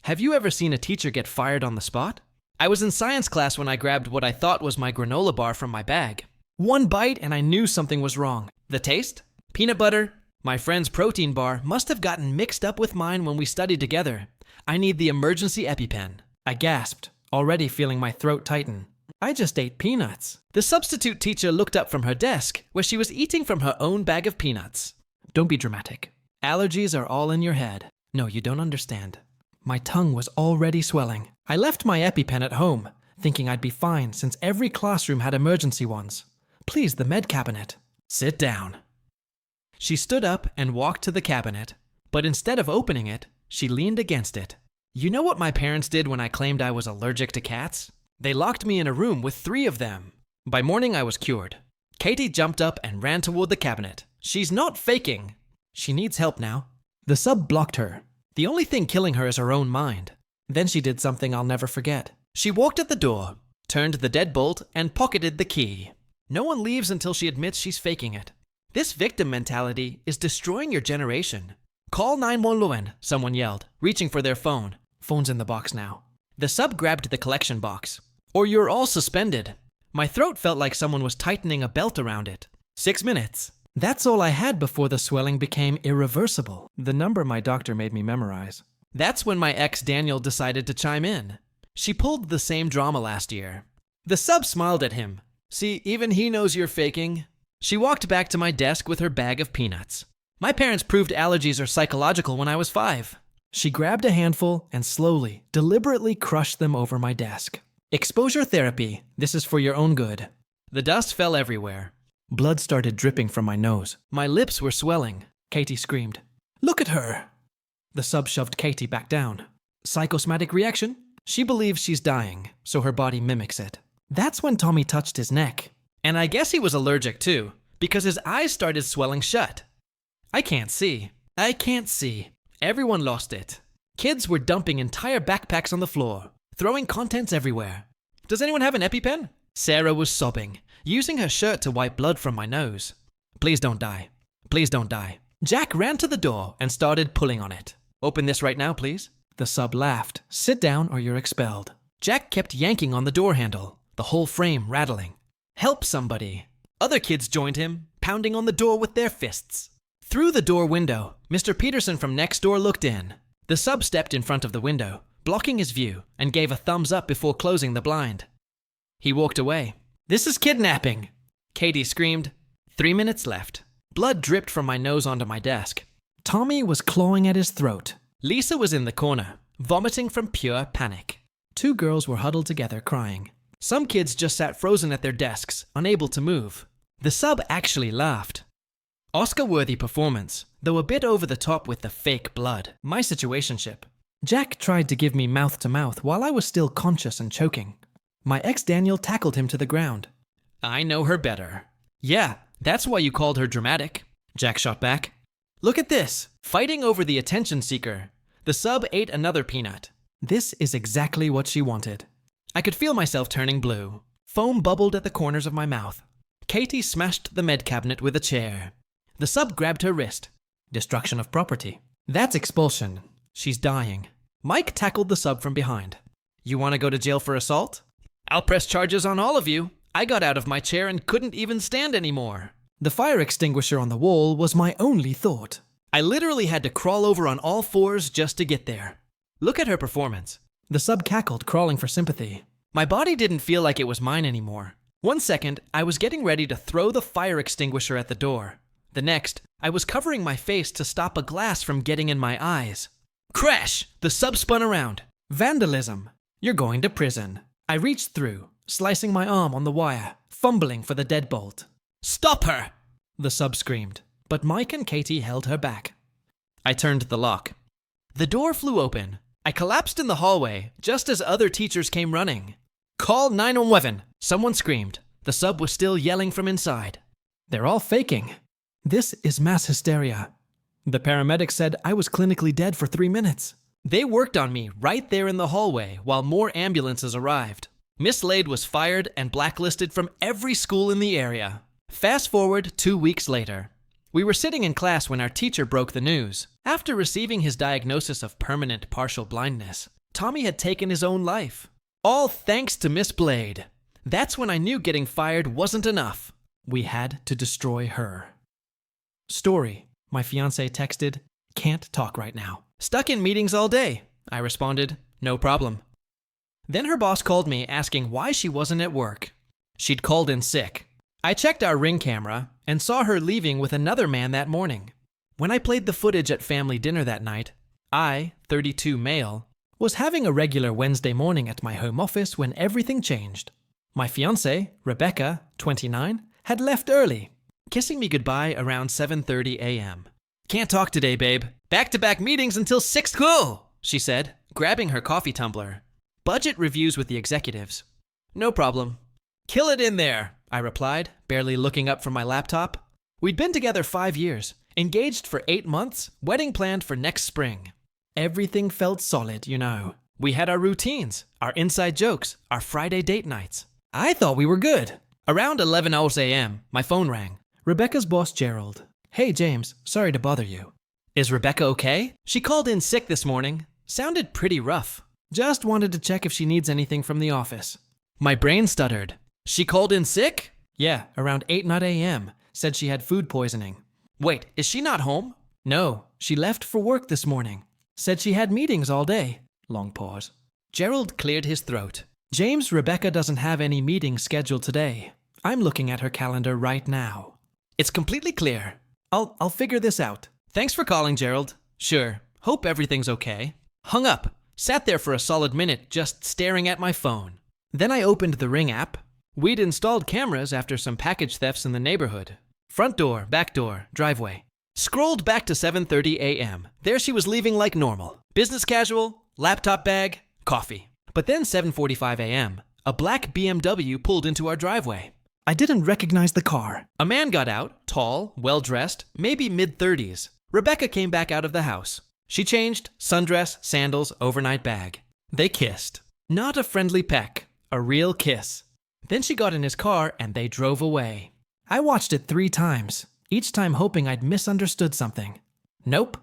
Have you ever seen a teacher get fired on the spot? I was in science class when I grabbed what I thought was my granola bar from my bag. One bite and I knew something was wrong. The taste? Peanut butter. My friend's protein bar must have gotten mixed up with mine when we studied together. I need the emergency EpiPen. I gasped, already feeling my throat tighten. I just ate peanuts. The substitute teacher looked up from her desk, where she was eating from her own bag of peanuts. Don't be dramatic. Allergies are all in your head. No, you don't understand. My tongue was already swelling. I left my EpiPen at home, thinking I'd be fine since every classroom had emergency ones. Please, the med cabinet. Sit down. She stood up and walked to the cabinet, but instead of opening it, she leaned against it. You know what my parents did when I claimed I was allergic to cats? They locked me in a room with 3 of them. By morning, I was cured. Katie jumped up and ran toward the cabinet. She's not faking. She needs help now. The sub blocked her. The only thing killing her is her own mind. Then she did something I'll never forget. She walked at the door, turned the deadbolt, and pocketed the key. No one leaves until she admits she's faking it. This victim mentality is destroying your generation. Call 911, someone yelled, reaching for their phone. Phone's in the box now. The sub grabbed the collection box. Or you're all suspended. My throat felt like someone was tightening a belt around it. 6 minutes. That's all I had before the swelling became irreversible. The number my doctor made me memorize. That's when my ex Daniel decided to chime in. She pulled the same drama last year. The sub smiled at him. See, even he knows you're faking. She walked back to my desk with her bag of peanuts. My parents proved allergies are psychological when I was 5. She grabbed a handful and slowly, deliberately crushed them over my desk. Exposure therapy. This is for your own good. The dust fell everywhere. Blood started dripping from my nose. My lips were swelling. Katie screamed. Look at her. The sub shoved Katie back down. Psychosomatic reaction? She believes she's dying, so her body mimics it. That's when Tommy touched his neck. And I guess he was allergic too, because his eyes started swelling shut. I can't see. Everyone lost it. Kids were dumping entire backpacks on the floor, throwing contents everywhere. Does anyone have an EpiPen? Sarah was sobbing, using her shirt to wipe blood from my nose. Please don't die. Please don't die. Jack ran to the door and started pulling on it. Open this right now, please. The sub laughed. Sit down or you're expelled. Jack kept yanking on the door handle, the whole frame rattling. Help somebody. Other kids joined him, pounding on the door with their fists. Through the door window, Mr. Peterson from next door looked in. The sub stepped in front of the window, blocking his view, and gave a thumbs up before closing the blind. He walked away. This is kidnapping! Katie screamed. 3 minutes left. Blood dripped from my nose onto my desk. Tommy was clawing at his throat. Lisa was in the corner, vomiting from pure panic. 2 girls were huddled together crying. Some kids just sat frozen at their desks, unable to move. The sub actually laughed. Oscar-worthy performance, though a bit over the top with the fake blood. My situationship. Jack tried to give me mouth-to-mouth while I was still conscious and choking. My ex Daniel tackled him to the ground. I know her better. Yeah, that's why you called her dramatic. Jack shot back. Look at this, fighting over the attention seeker. The sub ate another peanut. This is exactly what she wanted. I could feel myself turning blue. Foam bubbled at the corners of my mouth. Katie smashed the med cabinet with a chair. The sub grabbed her wrist. Destruction of property. That's expulsion. She's dying. Mike tackled the sub from behind. You want to go to jail for assault? I'll press charges on all of you. I got out of my chair and couldn't even stand anymore. The fire extinguisher on the wall was my only thought. I literally had to crawl over on all 4s just to get there. Look at her performance. The sub cackled, crawling for sympathy. My body didn't feel like it was mine anymore. 1 second, I was getting ready to throw the fire extinguisher at the door. The next, I was covering my face to stop a glass from getting in my eyes. Crash! The sub spun around. Vandalism. You're going to prison. I reached through, slicing my arm on the wire, fumbling for the deadbolt. Stop her! The sub screamed, but Mike and Katie held her back. I turned the lock. The door flew open. I collapsed in the hallway just as other teachers came running. Call 911! Someone screamed. The sub was still yelling from inside. They're all faking. This is mass hysteria. The paramedic said I was clinically dead for 3 minutes. They worked on me right there in the hallway while more ambulances arrived. Miss Lade was fired and blacklisted from every school in the area. Fast forward 2 weeks later. We were sitting in class when our teacher broke the news. After receiving his diagnosis of permanent partial blindness, Tommy had taken his own life. All thanks to Miss Blade. That's when I knew getting fired wasn't enough. We had to destroy her. Storie, my fiancé texted, "Can't talk right now." "Stuck in meetings all day," I responded, "No problem." Then her boss called me asking why she wasn't at work. She'd called in sick. I checked our Ring camera and saw her leaving with another man that morning. When I played the footage at family dinner that night, I, 32 male, was having a regular Wednesday morning at my home office when everything changed. My fiancée, Rebecca, 29, had left early, kissing me goodbye around 7:30 a.m. "Can't talk today, babe. Back-to-back meetings until 6 o'clock," she said, grabbing her coffee tumbler. "Budget reviews with the executives." "No problem." "Kill it in there," I replied, barely looking up from my laptop. We'd been together 5 years, engaged for 8 months, wedding planned for next spring. Everything felt solid, you know. We had our routines, our inside jokes, our Friday date nights. I thought we were good. Around 11 a.m., my phone rang. Rebecca's boss, Gerald. "Hey, James, sorry to bother you." "Is Rebecca okay? She called in sick this morning. Sounded pretty rough." "Just wanted to check if she needs anything from the office." My brain stuttered. "She called in sick?" "Yeah, around 8 a.m. Said she had food poisoning." "Wait, is she not home?" "No, she left for work this morning. Said she had meetings all day." Long pause. Gerald cleared his throat. "James, Rebecca doesn't have any meetings scheduled today. I'm looking at her calendar right now." "It's completely clear. I'll figure this out. Thanks for calling, Gerald." "Sure. Hope everything's okay." Hung up. Sat there for a solid minute, just staring at my phone. Then I opened the Ring app. We'd installed cameras after some package thefts in the neighborhood. Front door, back door, driveway. Scrolled back to 7:30 a.m. There she was leaving like normal. Business casual, laptop bag, coffee. But then 7:45 a.m., a black BMW pulled into our driveway. I didn't recognize the car. A man got out, tall, well-dressed, maybe mid-30s. Rebecca came back out of the house. She changed, sundress, sandals, overnight bag. They kissed. Not a friendly peck, a real kiss. Then she got in his car and they drove away. I watched it 3 times, each time hoping I'd misunderstood something. Nope.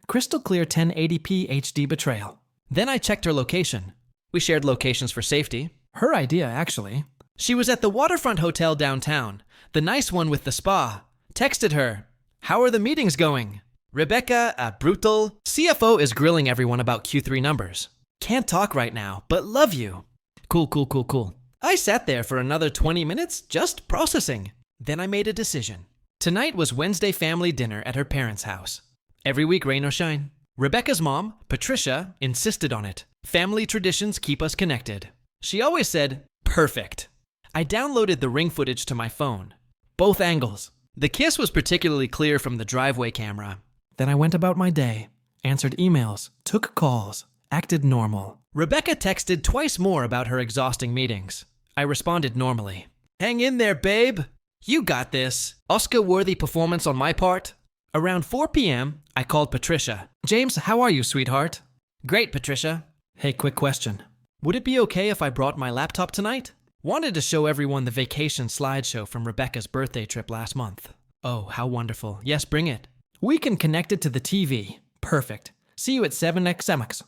Crystal clear 1080p HD betrayal. Then I checked her location. We shared locations for safety. Her idea, actually. She was at the waterfront hotel downtown, the nice one with the spa. Texted her, "How are the meetings going?" Rebecca, brutal. CFO is grilling everyone about Q3 numbers. "Can't talk right now, but love you." Cool. I sat there for another 20 minutes, just processing. Then I made a decision. Tonight was Wednesday family dinner at her parents' house. Every week, rain or shine. Rebecca's mom, Patricia, insisted on it. Family traditions keep us connected. She always said, "Perfect." I downloaded the Ring footage to my phone. Both angles. The kiss was particularly clear from the driveway camera. Then I went about my day, answered emails, took calls, acted normal. Rebecca texted twice more about her exhausting meetings. I responded normally. "Hang in there, babe. You got this." Oscar-worthy performance on my part. Around 4 p.m., I called Patricia. "James, how are you, sweetheart?" "Great, Patricia." "Hey, quick question. Would it be okay if I brought my laptop tonight? Wanted to show everyone the vacation slideshow from Rebecca's birthday trip last month." "Oh, how wonderful. Yes, bring it." "We can connect it to the TV. Perfect. See you at 7xmx.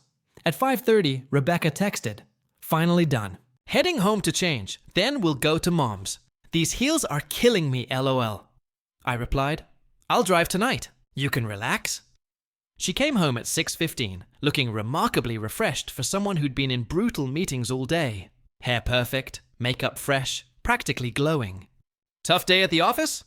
At 5:30, Rebecca texted. "Finally done. Heading home to change. Then we'll go to Mom's. These heels are killing me, LOL." I replied, "I'll drive tonight. You can relax." She came home at 6:15, looking remarkably refreshed for someone who'd been in brutal meetings all day. Hair perfect, makeup fresh, practically glowing. "Tough day at the office?"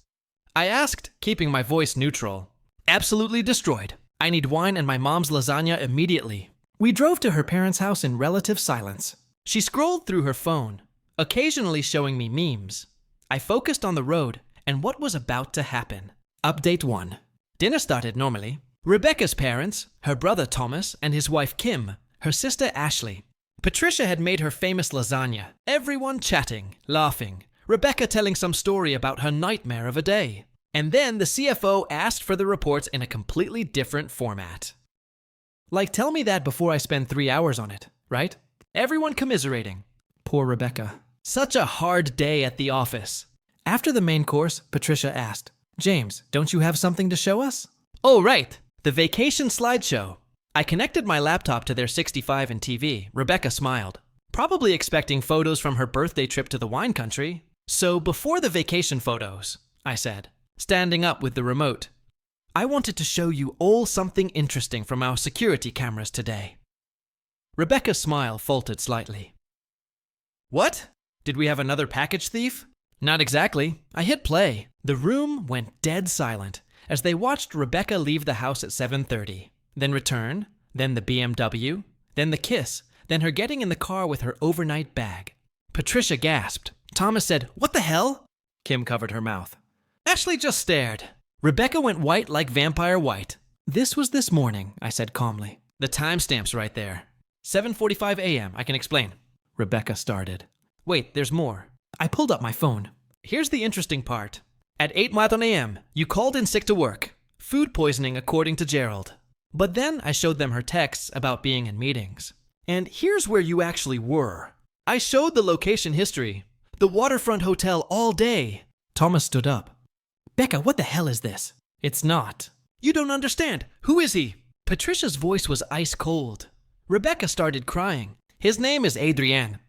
I asked, keeping my voice neutral. "Absolutely destroyed. I need wine and my mom's lasagna immediately." We drove to her parents' house in relative silence. She scrolled through her phone, occasionally showing me memes. I focused on the road and what was about to happen. Update 1. Dinner started normally. Rebecca's parents, her brother Thomas, and his wife Kim, her sister Ashley. Patricia had made her famous lasagna. Everyone chatting, laughing. Rebecca telling some story about her nightmare of a day. And then the CFO asked for the reports in a completely different format. Like, tell me that before I spend 3 hours on it, right? Everyone commiserating. Poor Rebecca. Such a hard day at the office. After the main course, Patricia asked, "James, don't you have something to show us?" "Oh, right. The vacation slideshow." I connected my laptop to their 65-inch TV. Rebecca smiled, probably expecting photos from her birthday trip to the wine country. So before the vacation photos, I said, standing up with the remote, I wanted to show you all something interesting from our security cameras today. Rebecca's smile faltered slightly. What? Did we have another package thief? Not exactly. I hit play. The room went dead silent as they watched Rebecca leave the house at 7:30, then return, then the BMW, then the kiss, then her getting in the car with her overnight bag. Patricia gasped. Thomas said, "What the hell?" Kim covered her mouth. Ashley just stared. Rebecca went white like vampire white. This was this morning, I said calmly. The timestamp's right there. 7:45 a.m., I can explain. Rebecca started. Wait, there's more. I pulled up my phone. Here's the interesting part. At 8:00 a.m., you called in sick to work. Food poisoning according to Gerald. But then I showed them her texts about being in meetings. And here's where you actually were. I showed the location history. The waterfront hotel all day. Thomas stood up. Becca, what the hell is this? It's not. You don't understand. Who is he? Patricia's voice was ice cold. Rebecca started crying. His name is Adrian.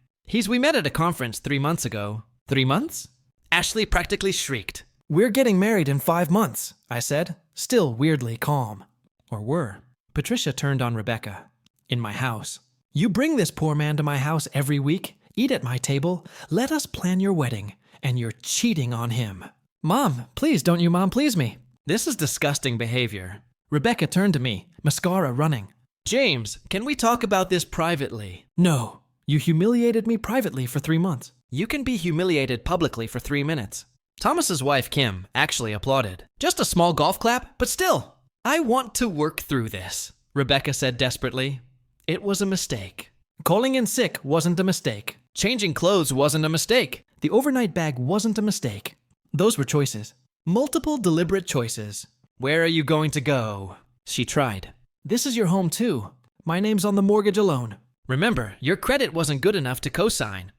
We met at a conference 3 months ago. 3 months? Ashley practically shrieked. We're getting married in 5 months, I said, still weirdly calm. Or were. Patricia turned on Rebecca. In my house. You bring this poor man to my house every week, eat at my table, let us plan your wedding, and you're cheating on him. Mom, please don't you mom please me. This is disgusting behavior. Rebecca turned to me, mascara running. James, can we talk about this privately? No. You humiliated me privately for 3 months. You can be humiliated publicly for 3 minutes. Thomas's wife, Kim, actually applauded. Just a small golf clap, but still. I want to work through this, Rebecca said desperately. It was a mistake. Calling in sick wasn't a mistake. Changing clothes wasn't a mistake. The overnight bag wasn't a mistake. Those were choices. Multiple deliberate choices. Where are you going to go? She tried. This is your home too. My name's on the mortgage alone. Remember, your credit wasn't good enough to co-sign.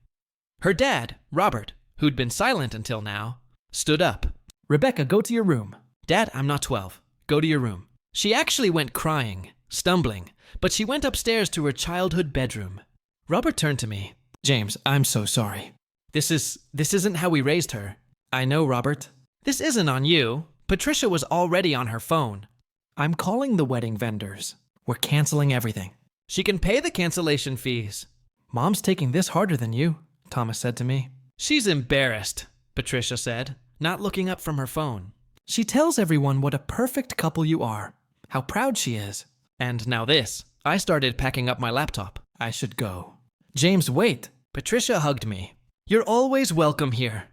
Her dad, Robert, who'd been silent until now, stood up. Rebecca, go to your room. Dad, I'm not 12. Go to your room. She actually went crying, stumbling, but she went upstairs to her childhood bedroom. Robert turned to me. James, I'm so sorry. This isn't how we raised her. I know, Robert. This isn't on you. Patricia was already on her phone. I'm calling the wedding vendors. We're canceling everything. She can pay the cancellation fees. Mom's taking this harder than you, Thomas said to me. She's embarrassed, Patricia said, not looking up from her phone. She tells everyone what a perfect couple you are, how proud she is. And now this. I started packing up my laptop. I should go. James, wait. Patricia hugged me. You're always welcome here.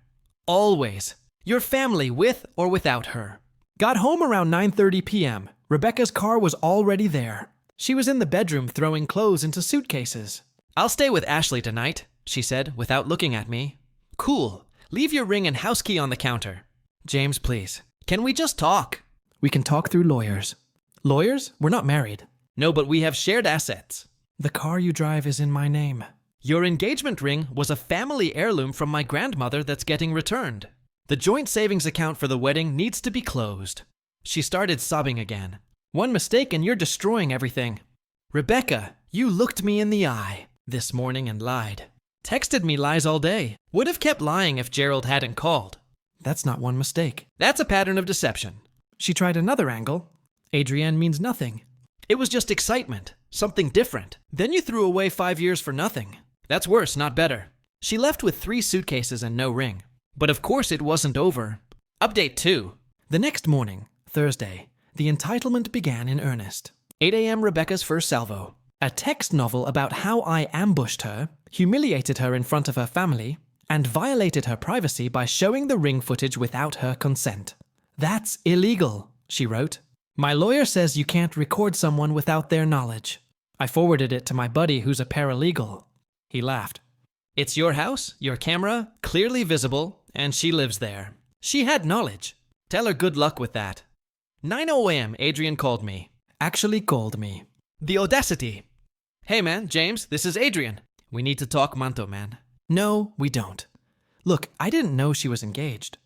Always. Your family with or without her. Got home around 9:30 p.m. Rebecca's car was already there. She was in the bedroom throwing clothes into suitcases. I'll stay with Ashley tonight, she said without looking at me. Cool. Leave your ring and house key on the counter. James, please. Can we just talk? We can talk through lawyers. Lawyers? We're not married. No, but we have shared assets. The car you drive is in my name. Your engagement ring was a family heirloom from my grandmother that's getting returned. The joint savings account for the wedding needs to be closed. She started sobbing again. One mistake and you're destroying everything. Rebecca, you looked me in the eye this morning and lied. Texted me lies all day. Would have kept lying if Gerald hadn't called. That's not one mistake. That's a pattern of deception. She tried another angle. Adrienne means nothing. It was just excitement, something different. Then you threw away 5 years for nothing. That's worse, not better. She left with 3 suitcases and no ring. But of course it wasn't over. Update 2. The next morning, Thursday, the entitlement began in earnest. 8 a.m. Rebecca's first salvo. A text novel about how I ambushed her, humiliated her in front of her family, and violated her privacy by showing the ring footage without her consent. That's illegal, she wrote. My lawyer says you can't record someone without their knowledge. I forwarded it to my buddy who's a paralegal. He laughed. It's your house, your camera, clearly visible, and she lives there. She had knowledge. Tell her good luck with that. 9:00 a.m. Adrian called me. Actually called me. The audacity. Hey man, James, this is Adrian. We need to talk Manto, man. No, we don't. Look, I didn't know she was engaged.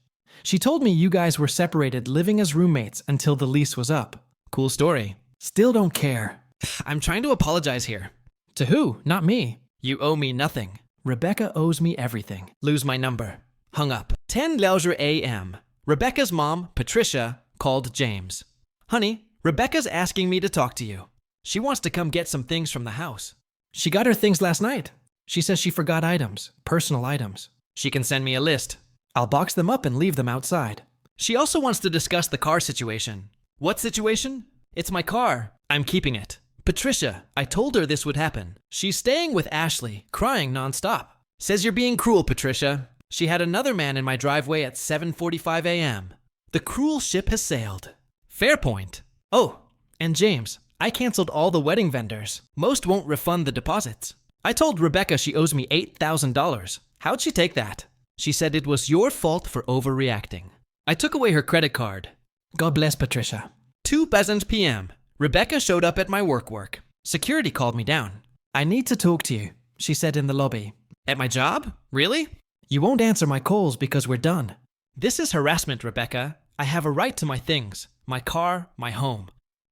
She told me you guys were separated living as roommates until the lease was up. Cool story. Still don't care. I'm trying to apologize here. To who? Not me. You owe me nothing. Rebecca owes me everything. Lose my number. Hung up. 10:00 a.m. Rebecca's mom, Patricia, called James. Honey, Rebecca's asking me to talk to you. She wants to come get some things from the house. She got her things last night. She says she forgot items, personal items. She can send me a list. I'll box them up and leave them outside. She also wants to discuss the car situation. What situation? It's my car. I'm keeping it. Patricia, I told her this would happen. She's staying with Ashley, crying nonstop. Says you're being cruel, Patricia. She had another man in my driveway at 7:45 a.m. The cruel ship has sailed. Fair point. Oh, and James, I canceled all the wedding vendors. Most won't refund the deposits. I told Rebecca she owes me $8,000. How'd she take that? She said it was your fault for overreacting. I took away her credit card. God bless Patricia. 2:00 p.m. Rebecca showed up at my work. Security called me down. I need to talk to you, she said in the lobby. At my job? Really? You won't answer my calls because we're done. This is harassment, Rebecca. I have a right to my things. My car, my home.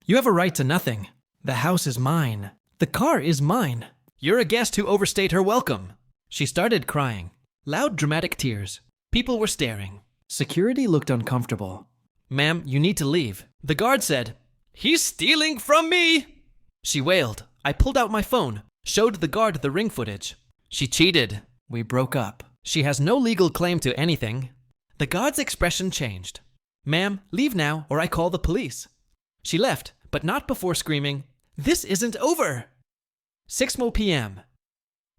You have a right to nothing. The house is mine. The car is mine. You're a guest who overstayed her welcome. She started crying. Loud, dramatic tears. People were staring. Security looked uncomfortable. Ma'am, you need to leave. The guard said, He's stealing from me! She wailed. I pulled out my phone, showed the guard the ring footage. She cheated. We broke up. She has no legal claim to anything. The guard's expression changed. Ma'am, leave now or I call the police. She left, but not before screaming, This isn't over! 6:00 p.m.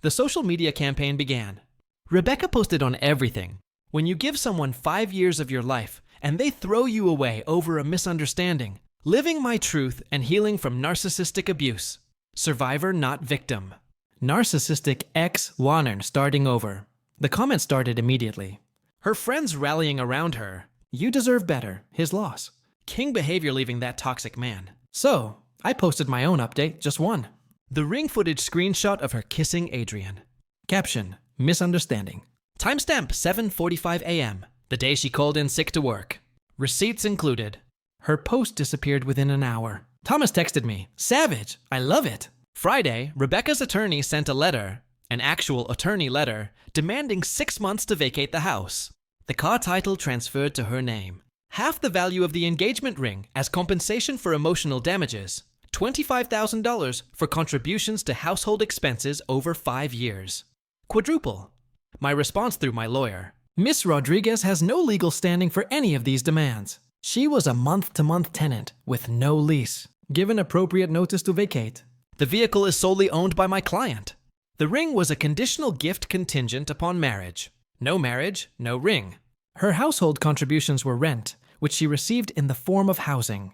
The social media campaign began. Rebecca posted on everything. When you give someone 5 years of your life and they throw you away over a misunderstanding, living my truth and healing from narcissistic abuse. Survivor, not victim. Narcissistic ex Warner starting over. The comments started immediately. Her friends rallying around her. You deserve better. His loss. King behavior leaving that toxic man. So, I posted my own update, just one. The ring footage screenshot of her kissing Adrian. Caption, misunderstanding. Timestamp 7:45 a.m., the day she called in sick to work. Receipts included. Her post disappeared within an hour. Thomas texted me, Savage, I love it. Friday, Rebecca's attorney sent a letter, an actual attorney letter, demanding 6 months to vacate the house. The car title transferred to her name. Half the value of the engagement ring as compensation for emotional damages. $25,000 for contributions to household expenses over 5 years. Quadruple. My response through my lawyer. Miss Rodriguez has no legal standing for any of these demands. She was a month-to-month tenant with no lease, given appropriate notice to vacate. The vehicle is solely owned by my client. The ring was a conditional gift contingent upon marriage. No marriage, no ring. Her household contributions were rent, which she received in the form of housing.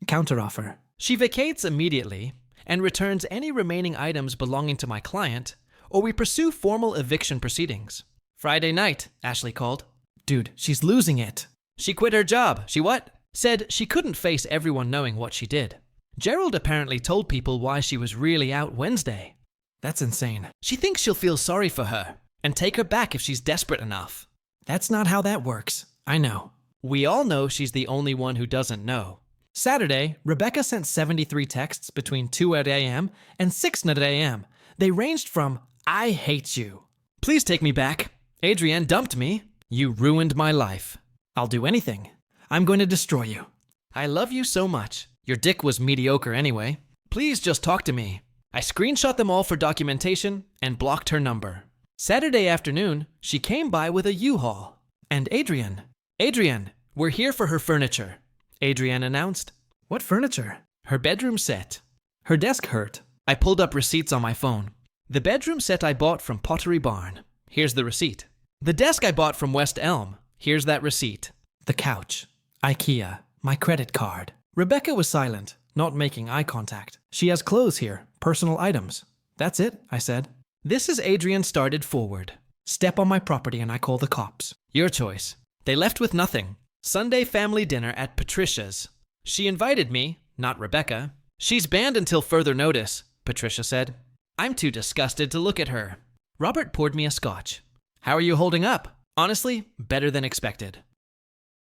Counteroffer. She vacates immediately and returns any remaining items belonging to my client, or we pursue formal eviction proceedings. Friday night, Ashley called. Dude, she's losing it. She quit her job. She what? Said she couldn't face everyone knowing what she did. Gerald apparently told people why she was really out Wednesday. That's insane. She thinks she'll feel sorry for her and take her back if she's desperate enough. That's not how that works. I know. We all know she's the only one who doesn't know. Saturday, Rebecca sent 73 texts between 2 a.m. and 6 a.m. They ranged from, I hate you. Please take me back. Adrienne dumped me. You ruined my life. I'll do anything. I'm going to destroy you. I love you so much. Your dick was mediocre anyway. Please just talk to me. I screenshot them all for documentation and blocked her number. Saturday afternoon, she came by with a U-Haul. And Adrienne, we're here for her furniture. Adrienne announced. What furniture? Her bedroom set. Her desk hurt. I pulled up receipts on my phone. The bedroom set I bought from Pottery Barn. Here's the receipt. The desk I bought from West Elm. Here's that receipt. The couch. IKEA. My credit card. Rebecca was silent, not making eye contact. She has clothes here, personal items. That's it, I said. This is Adrienne started forward. Step on my property and I call the cops. Your choice. They left with nothing. Sunday family dinner at Patricia's. She invited me, not Rebecca. She's banned until further notice, Patricia said. I'm too disgusted to look at her. Robert poured me a scotch. How are you holding up? Honestly, better than expected.